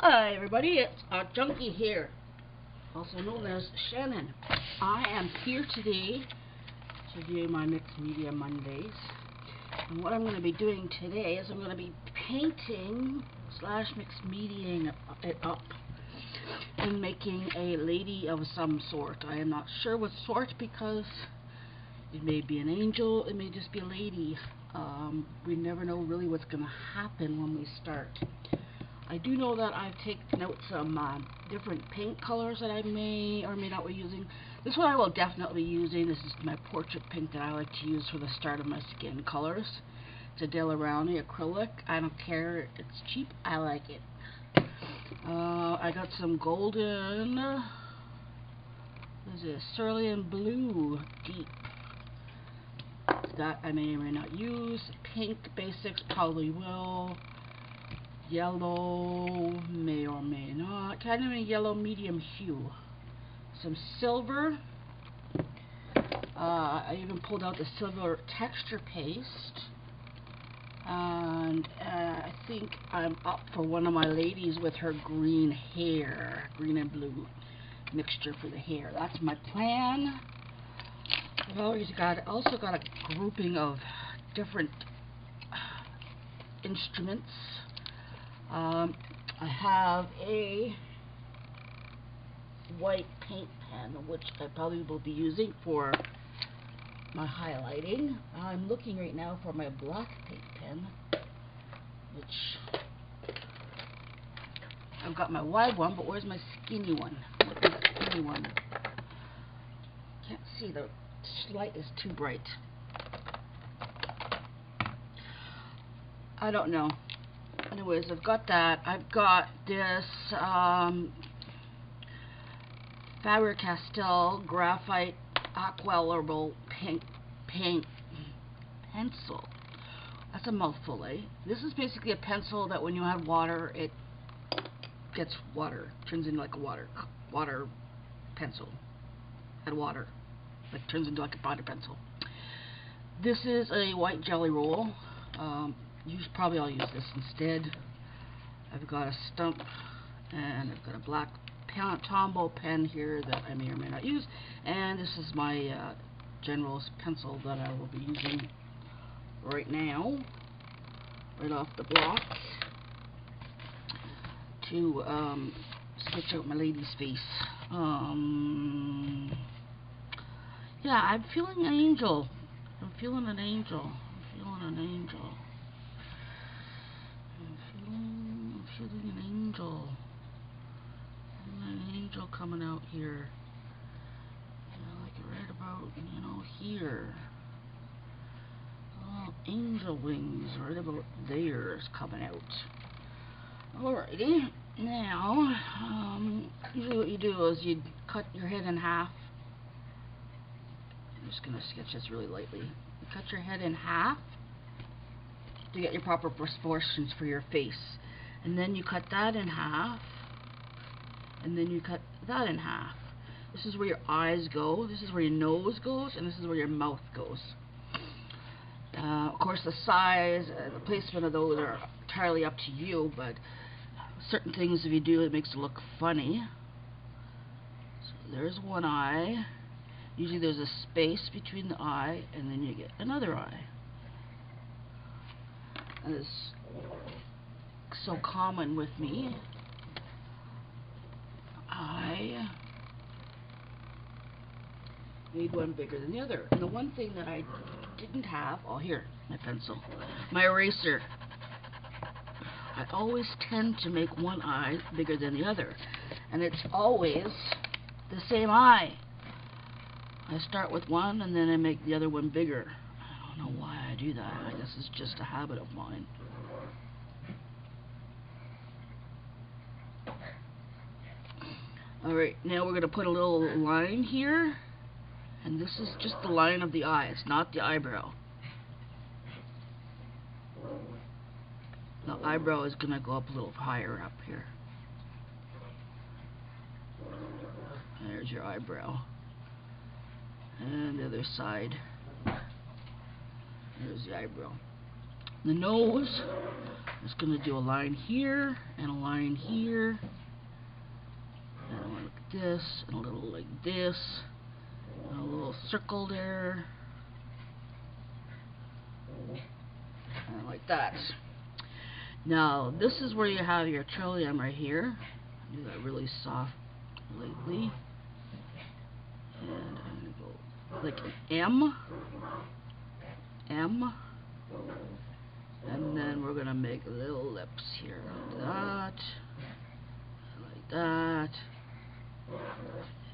Hi everybody, it's Junkie here, also known as Shannon. I am here today to do my Mixed Media Mondays. And what I'm going to be doing today is I'm going to be painting / mixed mediaing it up and making a lady of some sort. I am not sure what sort because it may be an angel, it may just be a lady. We never know really what's going to happen when we start. I do know that I've taken out some different paint colors that I may or may not be using. This one I will definitely be using. This is my portrait pink that I like to use for the start of my skin colors. It's a Daler Rowney acrylic. I don't care. It's cheap. I like it. I got some golden, what is this, cerulean blue deep. That I may or may not use. Pink basics probably will. Yellow may or may not. Kind of a yellow medium hue. Some silver. I even pulled out the silver texture paste. And I think I'm up for one of my ladies with her green hair. Green and blue mixture for the hair. That's my plan. I've also got a grouping of different instruments. I have a white paint pen, which I probably will be using for my highlighting. I'm looking right now for my black paint pen, which I've got my wide one, but where's my skinny one? Look at the skinny one. Can't see, the light is too bright. I don't know. Anyways, I've got that. I've got this Faber-Castell graphite aquarellable paint pencil. That's a mouthful, eh? This is basically a pencil that when you add water, it gets water, turns into like a water pencil. Add water, but turns into like a water pencil. This is a white jelly roll. Probably I'll use this instead. I've got a stump and I've got a black Tombow pen here that I may or may not use, and this is my General's pencil that I will be using right now, right off the block, to sketch out my lady's face. Yeah, I'm feeling an angel. I'm feeling an angel. I'm feeling an angel. I'm feeling an angel. An angel coming out here. Like right about, here. Oh, angel wings right about there is coming out. Alrighty. Now, usually what you do is you cut your head in half. I'm just going to sketch this really lightly. You cut your head in half to get your proper proportions for your face. And then you cut that in half. And then you cut that in half. This is where your eyes go, this is where your nose goes, and this is where your mouth goes. Of course, the size, the placement of those are entirely up to you, but certain things if you do, it makes it look funny. So there's one eye. Usually there's a space between the eye, and then you get another eye. And it's so common with me. I made one bigger than the other. And the one thing that I didn't have, oh here, my pencil, my eraser. I always tend to make one eye bigger than the other. And it's always the same eye. I start with one and then I make the other one bigger. I don't know why I do that. I guess it's just a habit of mine. Alright, now we're going to put a little line here. And this is just the line of the eye. It's not the eyebrow. The eyebrow is going to go up a little higher up here. There's your eyebrow. And the other side. There's the eyebrow. The nose, I'm just going to do a line here, and a line here, and a one like this, and a little like this, and a little circle there, and like that. Now, this is where you have your trillium right here. Do that really soft lightly. And I'm going to go like an M. M. And then we're going to make little lips here. Like that. Like that.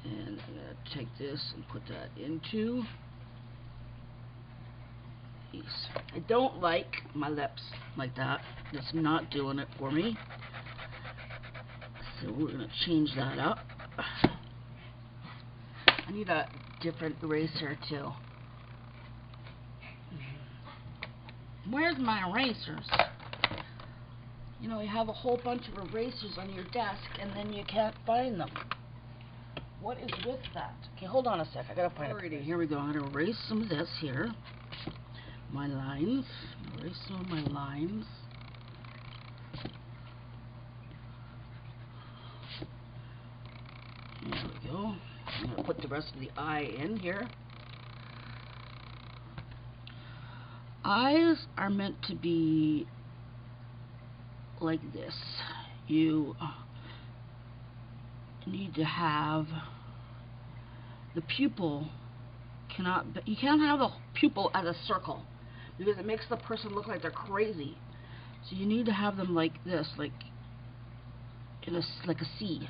And I'm going to take this and put that into these. I don't like my lips like that. It's not doing it for me. So we're going to change that up. I need a different eraser too. Where's my erasers? You know, you have a whole bunch of erasers on your desk and then you can't find them. What is with that? Okay, hold on a sec. I gotta find it. Here we go. I'm gonna erase some of this here. My lines. Erase some of my lines. There we go. I'm going to put the rest of the eye in here. Eyes are meant to be like this. You need to have the pupil you can't have the pupil as a circle because it makes the person look like they're crazy. So you need to have them like this, like a C.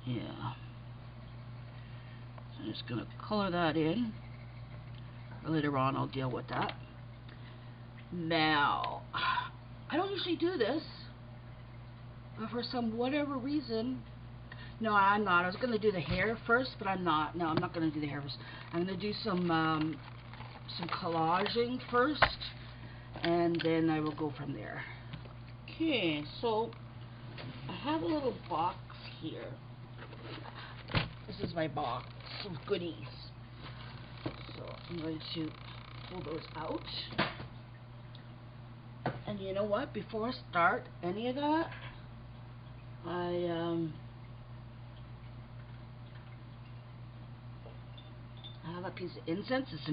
Yeah. So I'm just going to color that in. Later on I'll deal with that. Now, I don't usually do this, but for some whatever reason, no, I'm not. I was going to do the hair first, but I'm not. No, I'm not going to do the hair first. I'm going to do some collaging first, and then I will go from there. Okay, so I have a little box here. This is my box of goodies. So I'm going to pull those out. And you know what? Before I start any of that, I have a piece of incense. It's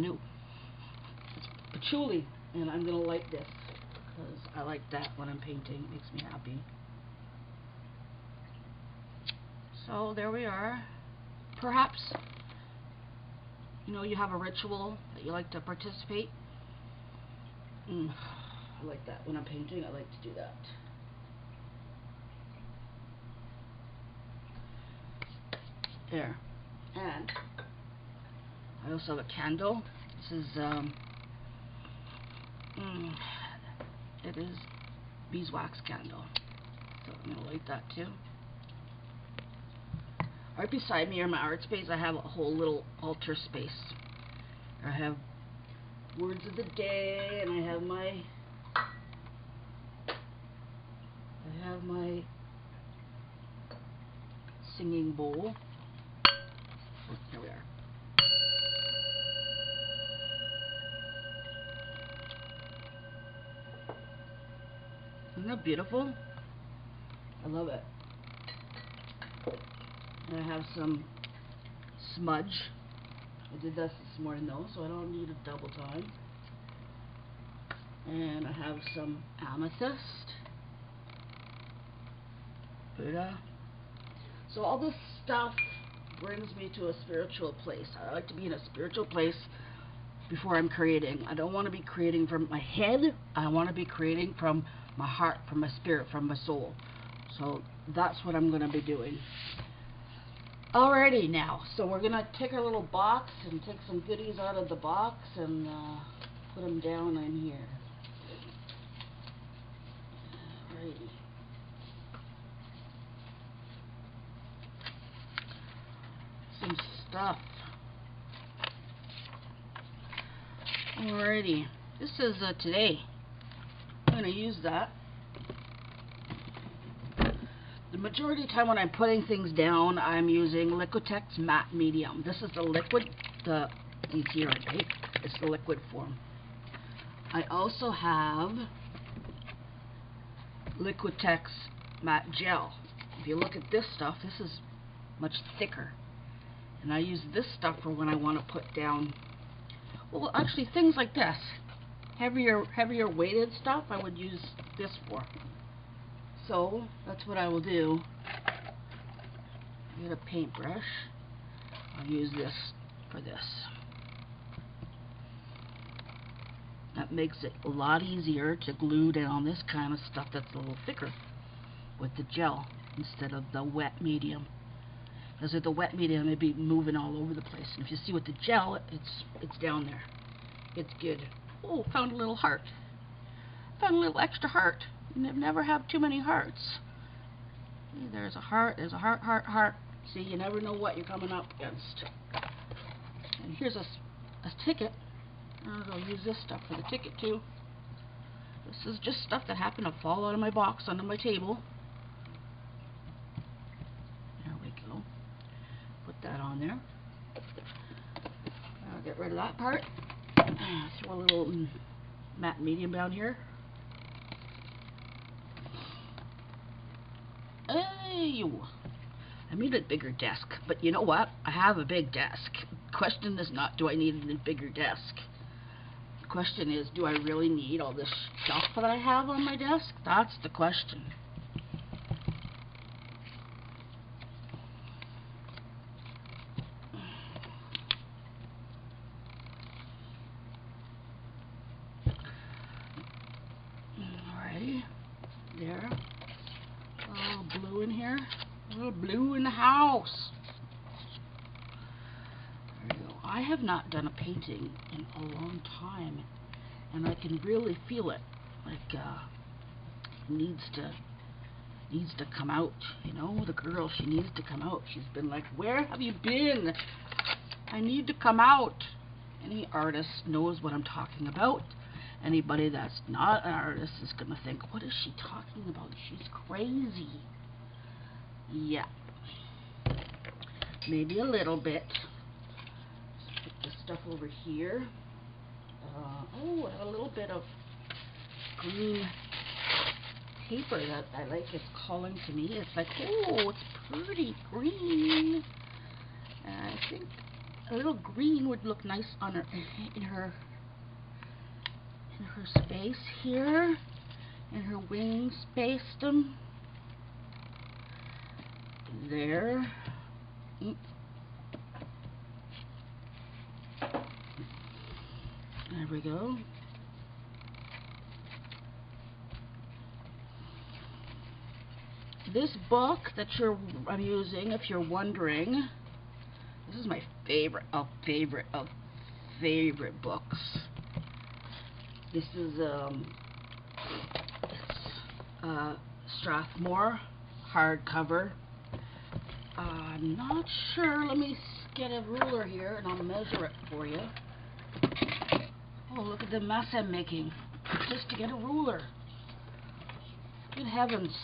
patchouli, and I'm going to light this because I like that when I'm painting. It makes me happy. So there we are. Perhaps, you know, you have a ritual that you like to participate. I like that when I'm painting. I like to do that. There. And I also have a candle. This is it is beeswax candle. So I'm gonna light that too. Right beside me in my art space, I have a whole little altar space. I have words of the day, and I have my singing bowl. Here we are. Isn't that beautiful? I love it. And I have some smudge. I did this morning though, so I don't need a double time. And I have some amethyst. Buddha. So all this stuff brings me to a spiritual place. I like to be in a spiritual place before I'm creating. I don't want to be creating from my head. I want to be creating from my heart, from my spirit, from my soul. So that's what I'm going to be doing. Alrighty now, so we're going to take our little box and take some goodies out of the box and put them down in here. Alrighty. Some stuff. Alrighty, this is today. I'm going to use that. The The majority of the time when I'm putting things down, I'm using Liquitex Matte Medium. This is the liquid, these here, right? It's the liquid form. I also have Liquitex Matte Gel. If you look at this stuff, this is much thicker. And I use this stuff for when I want to put down, well, actually things like this. Heavier weighted stuff I would use this for. So that's what I will do. Get a paintbrush. I'll use this for this. That makes it a lot easier to glue down this kind of stuff that's a little thicker with the gel instead of the wet medium. Because with the wet medium it'd be moving all over the place. And if you see with the gel, it's down there. It's good. Oh, found a little heart. Found a little extra heart. You never have too many hearts. See, there's a heart, heart. See, you never know what you're coming up against. And here's a ticket. I'll use this stuff for the ticket too. This is just stuff that happened to fall out of my box onto my table. There we go. Put that on there. I'll get rid of that part. Throw a little matte medium down here. Hey, I need a bigger desk, but you know what? I have a big desk. The question is not, do I need a bigger desk? The question is, do I really need all this stuff that I have on my desk? That's the question. Alrighty, there. A little blue in here. A little blue in the house. There you go. I have not done a painting in a long time, and I can really feel it. Like needs to come out. You know, the girl, she needs to come out. She's been like, where have you been? I need to come out. Any artist knows what I'm talking about. Anybody that's not an artist is going to think, what is she talking about? She's crazy. Yeah. Maybe a little bit. Just put this stuff over here. Oh, I have a little bit of green paper that I like is calling to me. It's like, oh, it's pretty green. I think a little green would look nice on her, in her space here, in her wing space them. There. There we go. This book that I'm using, if you're wondering, this is my favorite of favorite books. This is Strathmore hardcover. I'm not sure. Let me get a ruler here and I'll measure it for you. Oh, look at the mess I'm making just to get a ruler. Good heavens.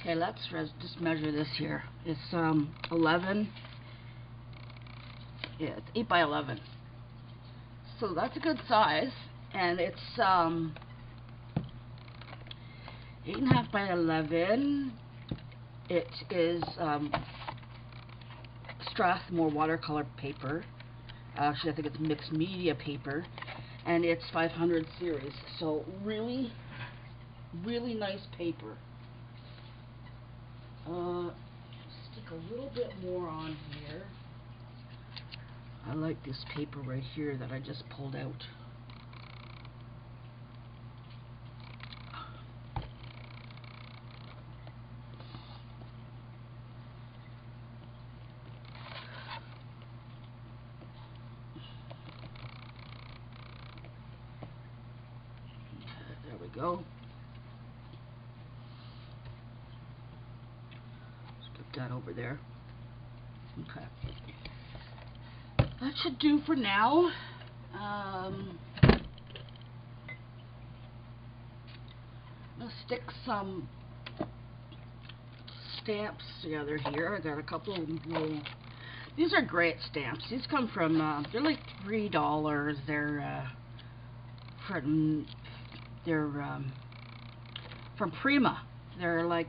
Okay, let's just measure this here. It's 11. Yeah, it's 8 by 11. So that's a good size, and it's 8.5 by 11. It is Strathmore watercolor paper. Actually, I think it's mixed media paper, and it's 500 series. So really, really nice paper. Stick a little bit more on here. I like this paper right here that I just pulled out. There we go. That over there. Okay. That should do for now. I'll stick some stamps together here. I got a couple of little. These are great stamps. These come from. They're like $3. They're from Prima. They're like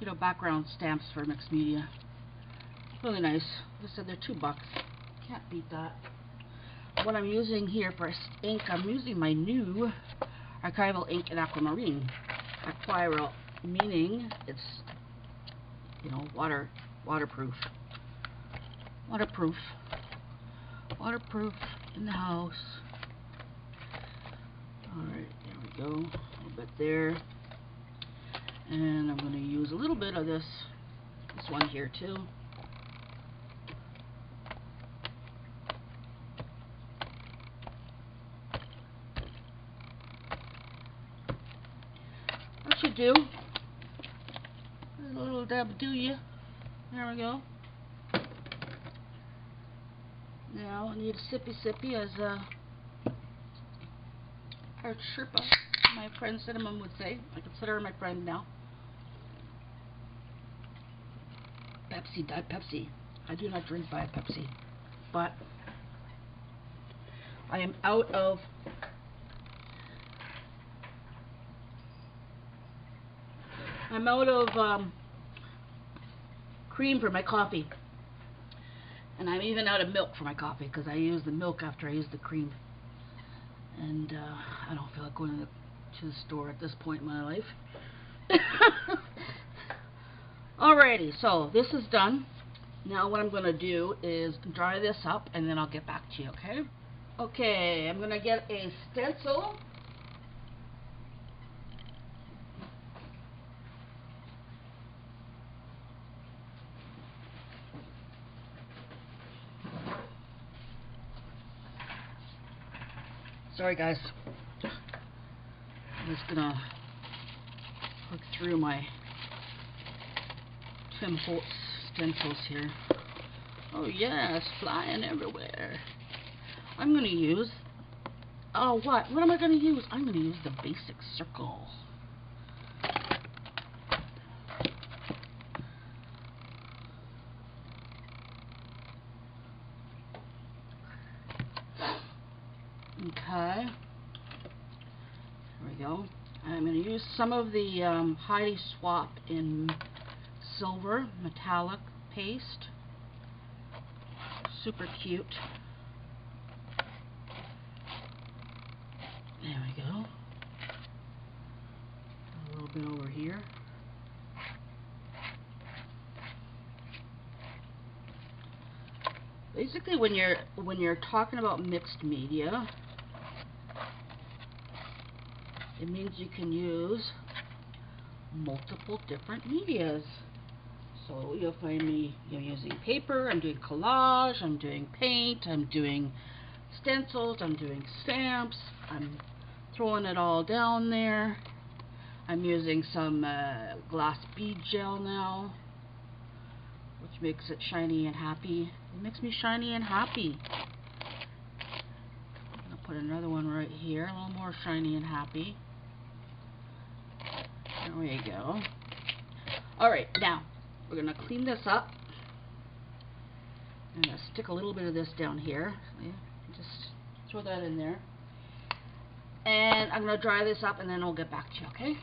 you know, background stamps for mixed media. Really nice. Like I said, they're $2. Can't beat that. What I'm using here for ink, I'm using my new archival ink in aquamarine. Aquarel, meaning it's, you know, waterproof. Waterproof in the house. Alright, there we go. A little bit there. And I'm going to use a little bit of this one here too. What you do? A little dab, do you? There we go. Now I need a sippy as our Sherpa, my friend Cinnamon, would say. I consider her my friend now. Pepsi, Diet Pepsi. I do not drink Diet Pepsi, but I am out of cream for my coffee, and I'm even out of milk for my coffee because I use the milk after I use the cream, and I don't feel like going to the store at this point in my life. Alrighty, so this is done. Now what I'm going to do is dry this up and then I'll get back to you, okay? Okay, I'm going to get a stencil. Sorry guys, I'm just gonna look through my Tim Holtz stencils here. Oh yes, flying everywhere. I'm gonna use, what am I gonna use? I'm gonna use the basic circle. Okay, there we go. I'm going to use some of the Heidi Swapp in silver metallic paste. Super cute. There we go. A little bit over here. Basically, when you're talking about mixed media, it means you can use multiple different medias. So you'll find me using paper, I'm doing collage, I'm doing paint, I'm doing stencils, I'm doing stamps, I'm throwing it all down there. I'm using some glass bead gel now, which makes it shiny and happy. It makes me shiny and happy. I'll put another one right here, a little more shiny and happy. There we go. Alright, now we're going to clean this up. I'm going to stick a little bit of this down here. Just throw that in there. And I'm going to dry this up and then I'll get back to you, okay?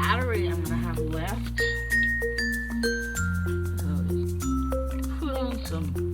battery I'm gonna have left. So put on some